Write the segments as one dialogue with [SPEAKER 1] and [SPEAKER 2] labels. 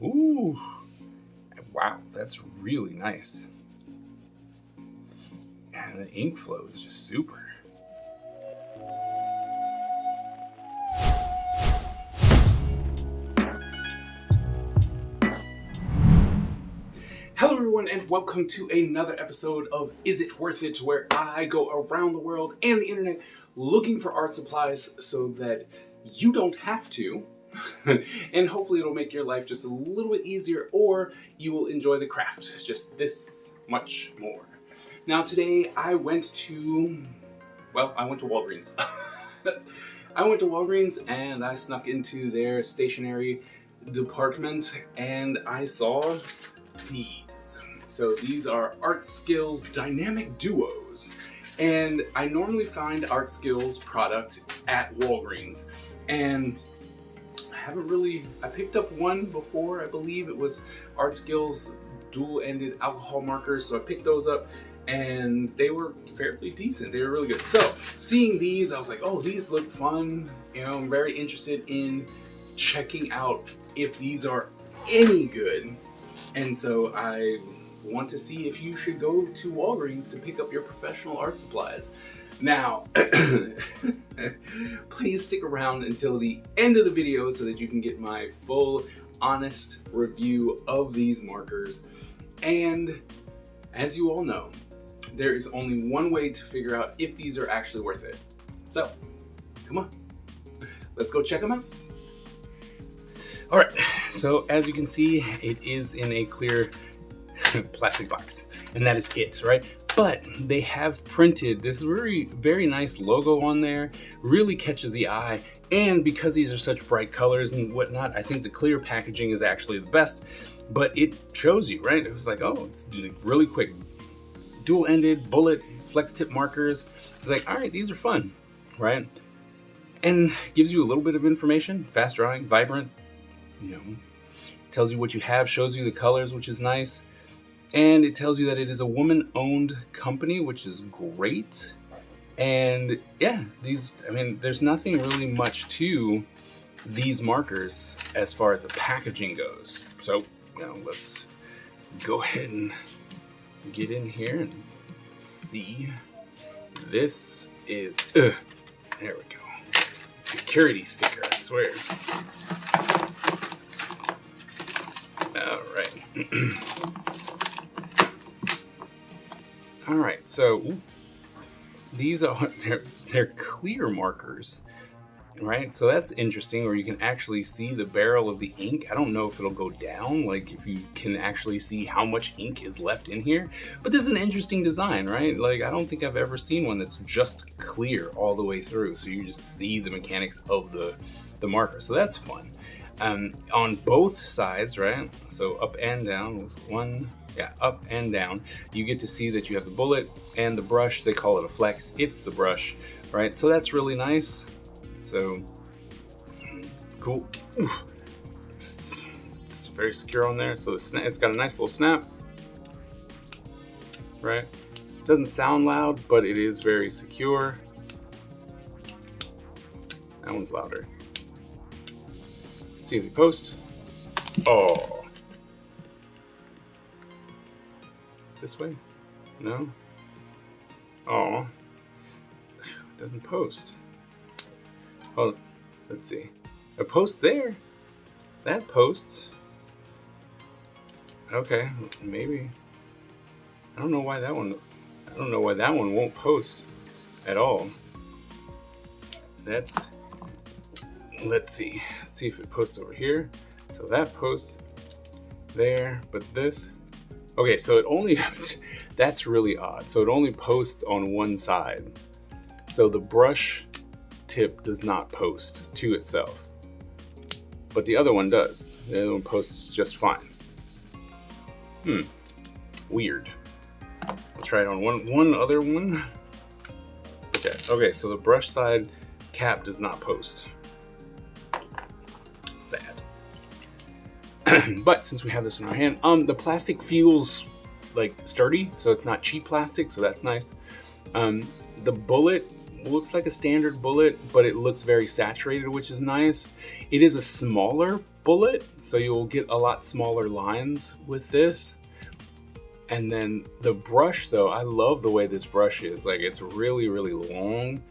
[SPEAKER 1] Ooh, wow, that's really nice. And the ink flow is just super. Hello everyone and welcome to another episode of Is It Worth It, where I go around the world and the internet looking for art supplies so that you don't have to. And hopefully it'll make your life just a little bit easier, or you will enjoy the craft just this much more. Now today I went to Walgreens. I went to Walgreens and I snuck into their stationery department and I saw these. So these are ArtSkills Dynamic Duos. And I normally find ArtSkills product at Walgreens. And I picked up one before, I believe it was ArtSkills dual-ended alcohol markers. So I picked those up and they were fairly decent. They were really good. So seeing these, I was like, oh, these look fun. You know, I'm very interested in checking out if these are any good. And so I want to see if you should go to Walgreens to pick up your professional art supplies. Now, please stick around until the end of the video so that you can get my full, honest review of these markers. And as you all know, there is only one way to figure out if these are actually worth it. So, come on, let's go check them out. All right, so as you can see, it is in a clear plastic box, and that is it, right? But they have printed this very, very nice logo on there, really catches the eye, and because these are such bright colors and whatnot, I think the clear packaging is actually the best, but it shows you, right? It was like, oh, it's really quick. Dual-ended, bullet, flex tip markers. It's like, all right, these are fun, right? And gives you a little bit of information, fast drawing, vibrant, you know, tells you what you have, shows you the colors, which is nice. And it tells you that it is a woman-owned company, which is great. And yeah, there's nothing really much to these markers as far as the packaging goes. So now let's go ahead and get in here and see. This is, there we go. Security sticker, I swear. All right. All right, so these are they're clear markers, right? So that's interesting, where you can actually see the barrel of the ink. I don't know if it'll go down, like if you can actually see how much ink is left in here, but this is an interesting design, right? Like, I don't think I've ever seen one that's just clear all the way through, so you just see the mechanics of the marker. So that's fun. On both sides, right? So up and down with one. Yeah, up and down. You get to see that you have the bullet and the brush. They call it a flex. It's the brush, right? So that's really nice. So it's cool. It's very secure on there. So it's got a nice little snap, right? Doesn't sound loud, but it is very secure. That one's louder. Let's see if we post. Oh. This way? No? Oh, it doesn't post. Oh, let's see. A post there. That posts. Okay, maybe. I don't know why that one won't post at all. Let's see. Let's see if it posts over here. So that posts there, but this. Okay, so it only, that's really odd. So it only posts on one side. So the brush tip does not post to itself, but the other one does. The other one posts just fine. Weird. I'll try it on one other one. Okay, so the brush side cap does not post. Sad. But since we have this in our hand, the plastic feels like sturdy, so it's not cheap plastic, so that's nice. The bullet looks like a standard bullet, but it looks very saturated, which is nice. It is a smaller bullet, so you'll get a lot smaller lines with this. And then the brush though, I love the way this brush is. Like, it's really, really long,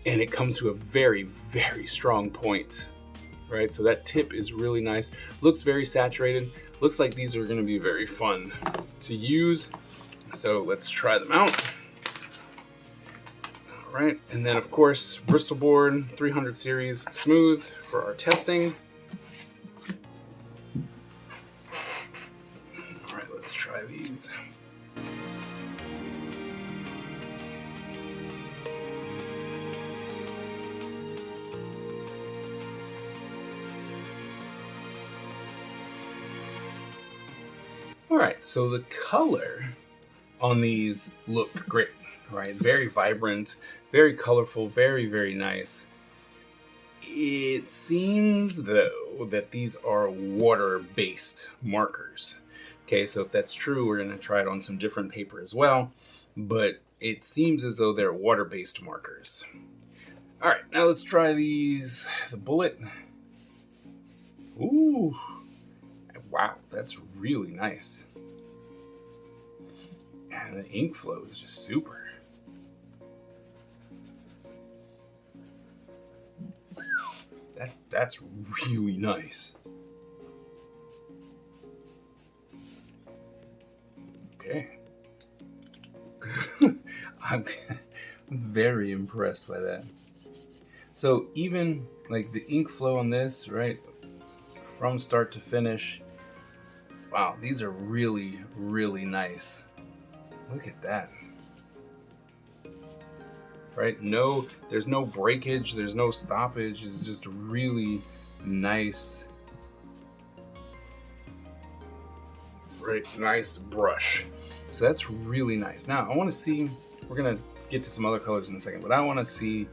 [SPEAKER 1] and it comes to a very, very strong point, right? So that tip is really nice. Looks very saturated. Looks like these are gonna be very fun to use. So let's try them out. All right, and then of course, Bristol board 300 series smooth for our testing. All right, let's try these. All right, so the color on these look great, right? Very vibrant, very colorful, very, very nice. It seems though that these are water-based markers. Okay, so if that's true, we're gonna try it on some different paper as well, but it seems as though they're water-based markers. All right, now let's try these, the bullet. Ooh, wow, that's really nice. And the ink flow is just super. That's really nice. Okay. I'm very impressed by that. So even like the ink flow on this, right, from start to finish, wow, these are really, really nice. Look at that. Right? No, there's no breakage, there's no stoppage. It's just really nice. Right, nice brush. So that's really nice. Now I want to see, we're gonna get to some other colors in a second, but I want to see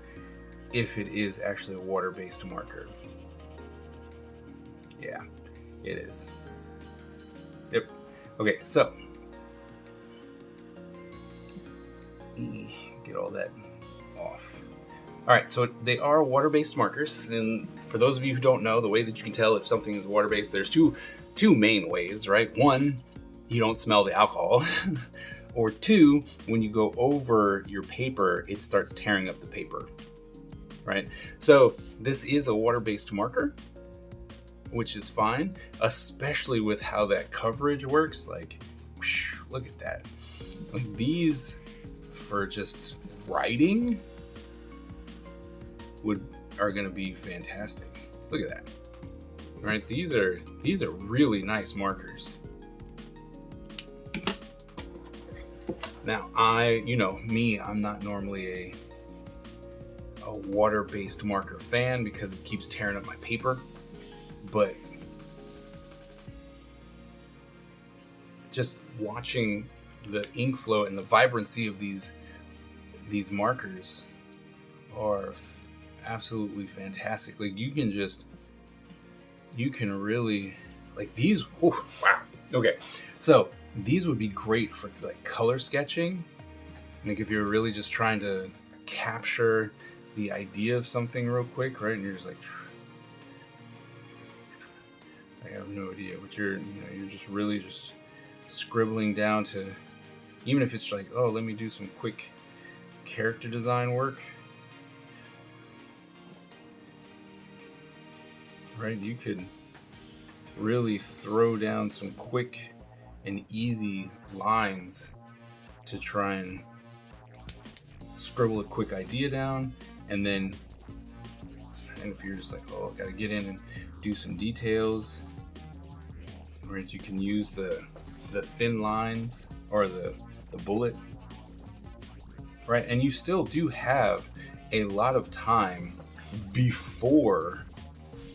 [SPEAKER 1] if it is actually a water-based marker. Yeah, it is. Yep. Okay, so get all that off. All right, so they are water-based markers, and for those of you who don't know, the way that you can tell if something is water-based, there's two main ways, right? One, you don't smell the alcohol, or two, when you go over your paper, it starts tearing up the paper, right? So this is a water-based marker, which is fine, especially with how that coverage works. Like, whoosh, look at that. Like, these for just writing are going to be fantastic. Look at that. Right? These are really nice markers. Now, you know me, I'm not normally a water-based marker fan because it keeps tearing up my paper, but just watching the ink flow and the vibrancy of these markers are absolutely fantastic. Like, you can really, like, these, whew, wow. Okay, so these would be great for like color sketching. Like if you're really just trying to capture the idea of something real quick, right? And you're just like, I have no idea, but you're just really just scribbling down to, even if it's like, oh, let me do some quick character design work, right? You could really throw down some quick and easy lines to try and scribble a quick idea down, and then, and if you're just like, oh, I've got to get in and do some details, right? You can use the thin lines or the bullet, right? And you still do have a lot of time before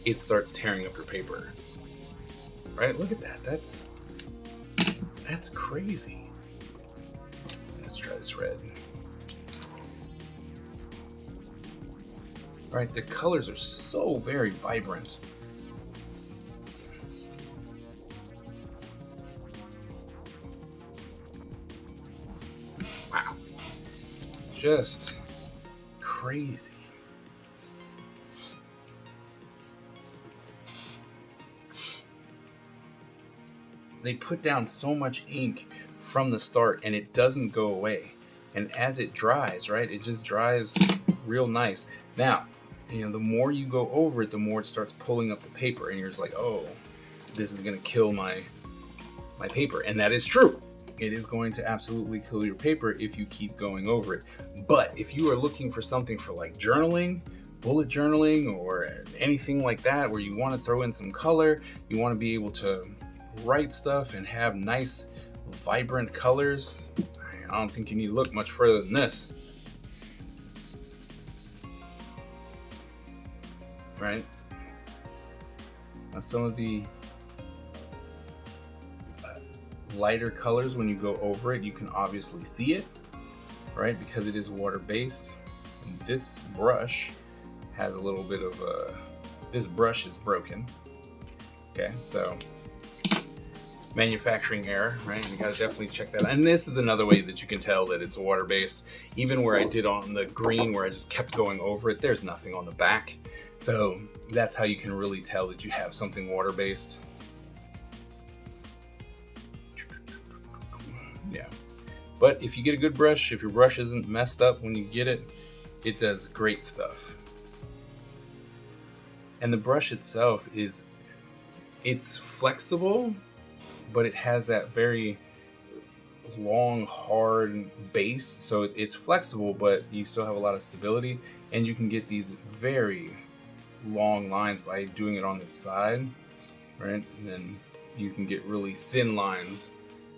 [SPEAKER 1] it starts tearing up your paper, right? Look at that. That's crazy. Let's try this red. All right, the colors are so very vibrant. Wow. Just crazy. They put down so much ink from the start and it doesn't go away. And as it dries, right, it just dries real nice. Now, you know, the more you go over it, the more it starts pulling up the paper, and you're just like, oh, this is gonna kill my paper. And that is true. It is going to absolutely kill your paper if you keep going over it. But if you are looking for something for like journaling, bullet journaling, or anything like that, where you want to throw in some color, you want to be able to write stuff and have nice, vibrant colors, I don't think you need to look much further than this. Right? Now some of the lighter colors, when you go over it, you can obviously see it, right? Because it is water-based. And this brush has a little bit of this brush is broken. Okay, so manufacturing error, right? You gotta definitely check that out. And this is another way that you can tell that it's water-based. Even where I did on the green, where I just kept going over it, there's nothing on the back. So that's how you can really tell that you have something water-based. Yeah, but if you get a good brush, if your brush isn't messed up when you get it, it does great stuff. And the brush itself it's flexible, but it has that very long, hard base. So it's flexible, but you still have a lot of stability, and you can get these very long lines by doing it on the side, right? And then you can get really thin lines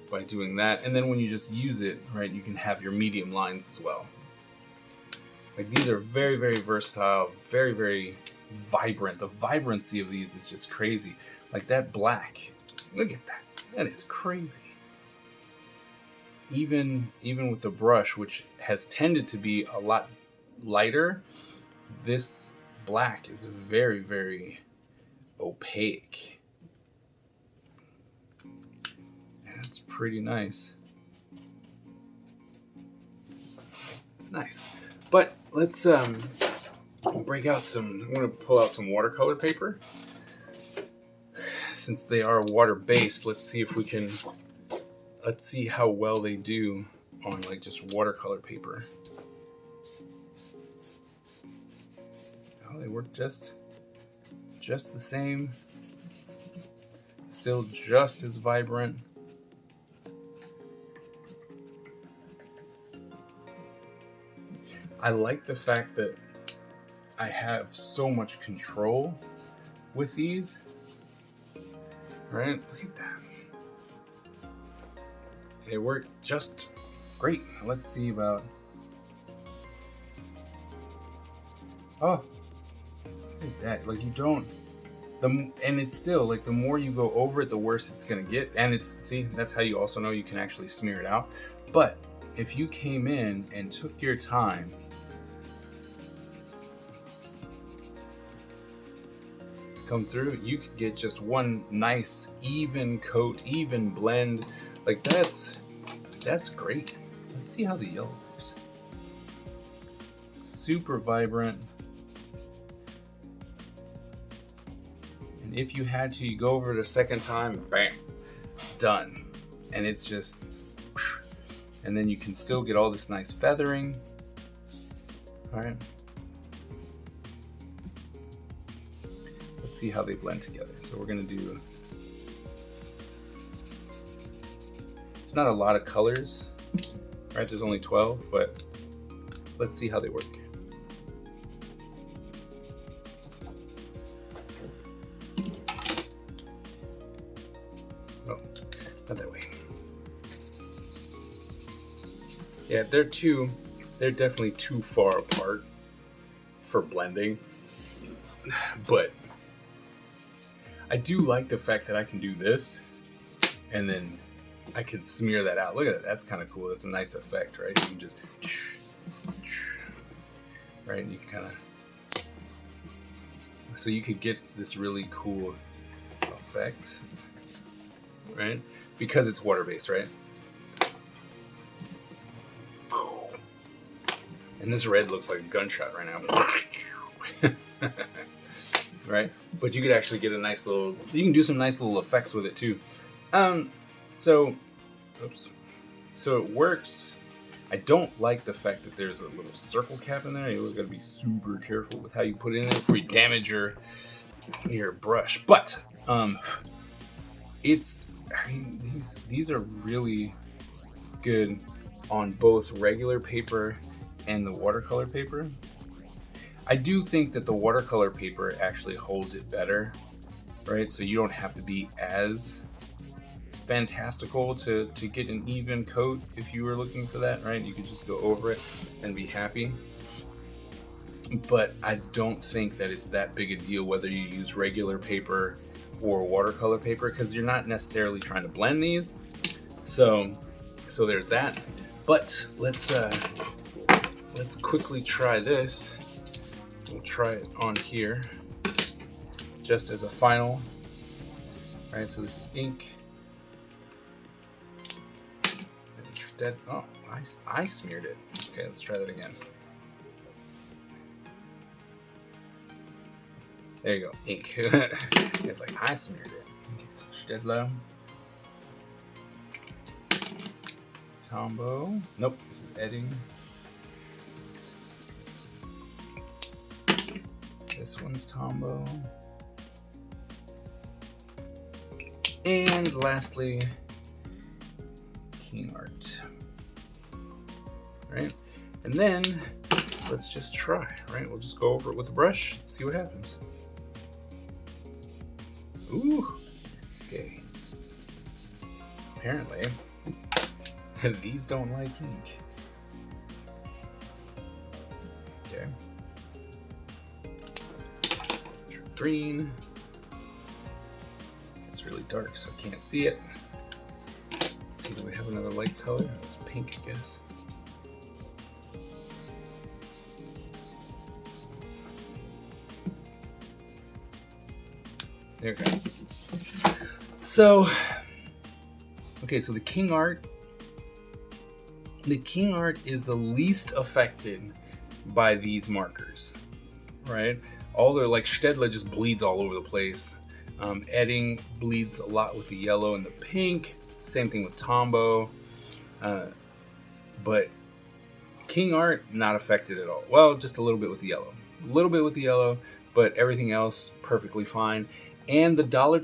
[SPEAKER 1] by doing that. And then when you just use it, right, you can have your medium lines as well. Like, these are very, very versatile, very, very vibrant. The vibrancy of these is just crazy. Like that black, look at that. That is crazy. Even with the brush, which has tended to be a lot lighter, this black is very, very opaque. That's pretty nice. It's nice. But let's break out some, I'm going to pull out some watercolor paper. Since they are water-based, let's see how well they do on like just watercolor paper. Oh, they work just the same. Still just as vibrant. I like the fact that I have so much control with these. Right? Look at that. It worked just great. Let's see about... Oh, look at that. Like, you don't... and it's still, like, the more you go over it, the worse it's gonna get. And it's, see, that's how you also know you can actually smear it out. But if you came in and took your time come through, you could get just one nice even coat, even blend. Like, that's great. Let's see how the yellow looks. Super vibrant. And if you had to, you go over it a second time, bam, done. And it's just, and then you can still get all this nice feathering. All right. Let's see how they blend together. So we're gonna do, it's not a lot of colors, right? There's only 12, but let's see how they work. Oh, not that way. Yeah, they're definitely too far apart for blending, but I do like the fact that I can do this and then I can smear that out. Look at that. That's kind of cool. That's a nice effect, right? You can just, right? And you can kind of, so you could get this really cool effect, right? Because it's water-based, right? And this red looks like a gunshot right now. Right? But you could actually get a nice little, you can do some nice little effects with it too. So it works. I don't like the fact that there's a little circle cap in there. You gotta be super careful with how you put it in there before you damage your brush. But these are really good on both regular paper and the watercolor paper. I do think that the watercolor paper actually holds it better, right? So you don't have to be as fantastical to get an even coat if you were looking for that, right? You could just go over it and be happy. But I don't think that it's that big a deal whether you use regular paper or watercolor paper, because you're not necessarily trying to blend these. So there's that. But let's quickly try this. We'll try it on here just as a final. All right, so this is ink. Oh, I smeared it. Okay, let's try that again. There you go, ink. It's like I smeared it. Okay, so Stedtler. Tombow. Nope, this is Edding. This one's Tombow. And lastly, King Art. Right? And then let's just try, right? We'll just go over it with a brush, see what happens. Ooh, okay. Apparently, these don't like ink. Okay. Green. It's really dark, so I can't see it. Let's see, do we have another light color? It's pink, I guess. Okay. So the King Art is the least affected by these markers, right? All their, like, Stedtler just bleeds all over the place. Edding bleeds a lot with the yellow and the pink. Same thing with Tombow. But King Art, not affected at all. Well, just a little bit with the yellow. A little bit with the yellow, but everything else perfectly fine. And the Dollar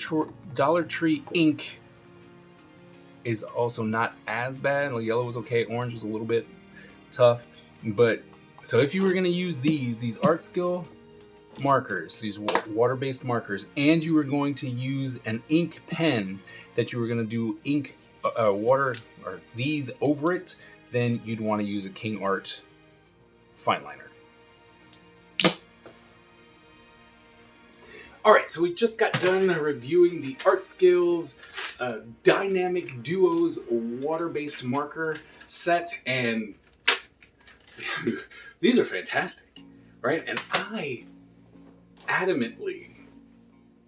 [SPEAKER 1] Tree ink is also not as bad. The yellow was okay. Orange was a little bit tough. But so if you were going to use these ArtSkills markers, these water-based markers, and you were going to use an ink pen that you were going to do ink water or these over it, then you'd want to use a King Art fine liner. All right, so we just got done reviewing the ArtSkills Dynamic Duos water-based marker set, and these are fantastic, right? And I adamantly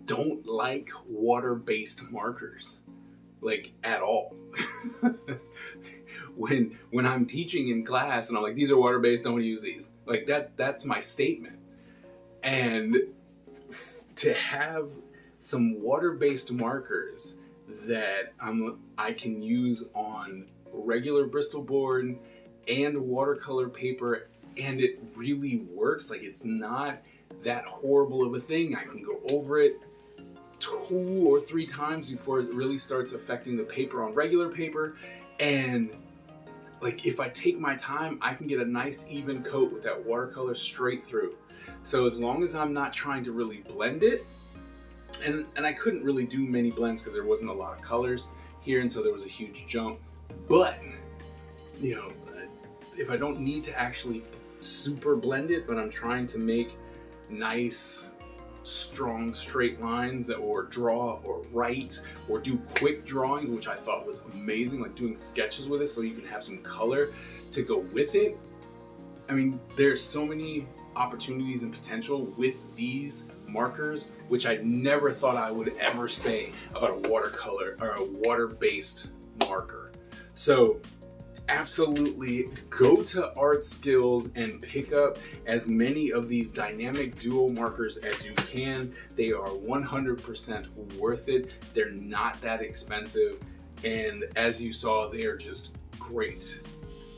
[SPEAKER 1] don't like water-based markers, like, at all. When I'm teaching in class and I'm like, these are water-based, don't use these. Like, that's my statement. And to have some water-based markers that I can use on regular Bristol board and watercolor paper, and it really works. Like, it's not that horrible of a thing. I can go over it 2 or 3 times before it really starts affecting the paper on regular paper. And like, if I take my time, I can get a nice even coat with that watercolor straight through. So as long as I'm not trying to really blend it, and I couldn't really do many blends because there wasn't a lot of colors here, and so there was a huge jump. But, you know, if I don't need to actually super blend it, but I'm trying to make nice, strong straight lines, or draw or write or do quick drawings, which I thought was amazing, like doing sketches with it so you can have some color to go with it. I mean, there's so many opportunities and potential with these markers, which I never thought I would ever say about a watercolor or a water-based marker. So Absolutely, go to ArtSkills and pick up as many of these dynamic duo markers as you can. They are 100% worth it. They're not that expensive, and as you saw, they are just great.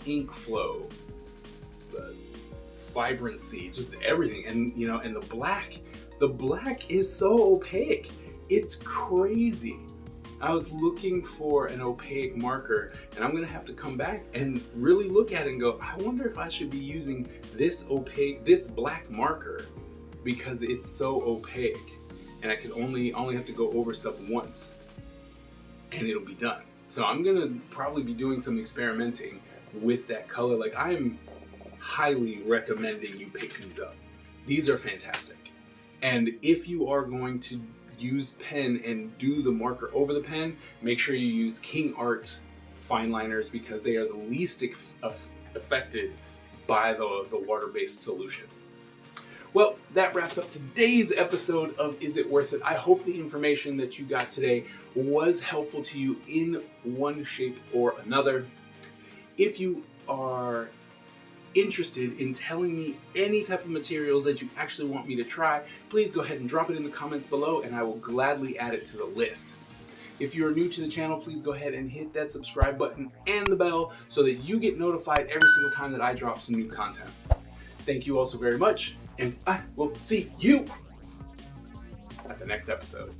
[SPEAKER 1] Ink flow, the vibrancy, just everything. And you know, and the black is so opaque. It's crazy. I was looking for an opaque marker, and I'm gonna have to come back and really look at it and go, I wonder if I should be using this black marker, because it's so opaque, and I could only have to go over stuff once and it'll be done. So I'm gonna probably be doing some experimenting with that color. Like, I'm highly recommending you pick these up. These are fantastic. And if you are going to use pen and do the marker over the pen, make sure you use King Art fine liners, because they are the least affected by the water-based solution. Well, that wraps up today's episode of Is It Worth It? I hope the information that you got today was helpful to you in one shape or another. If you are interested in telling me any type of materials that you actually want me to try, please go ahead and drop it in the comments below, and I will gladly add it to the list. If you're new to the channel, please go ahead and hit that subscribe button and the bell so that you get notified every single time that I drop some new content. Thank you all so very much, and I will see you at the next episode.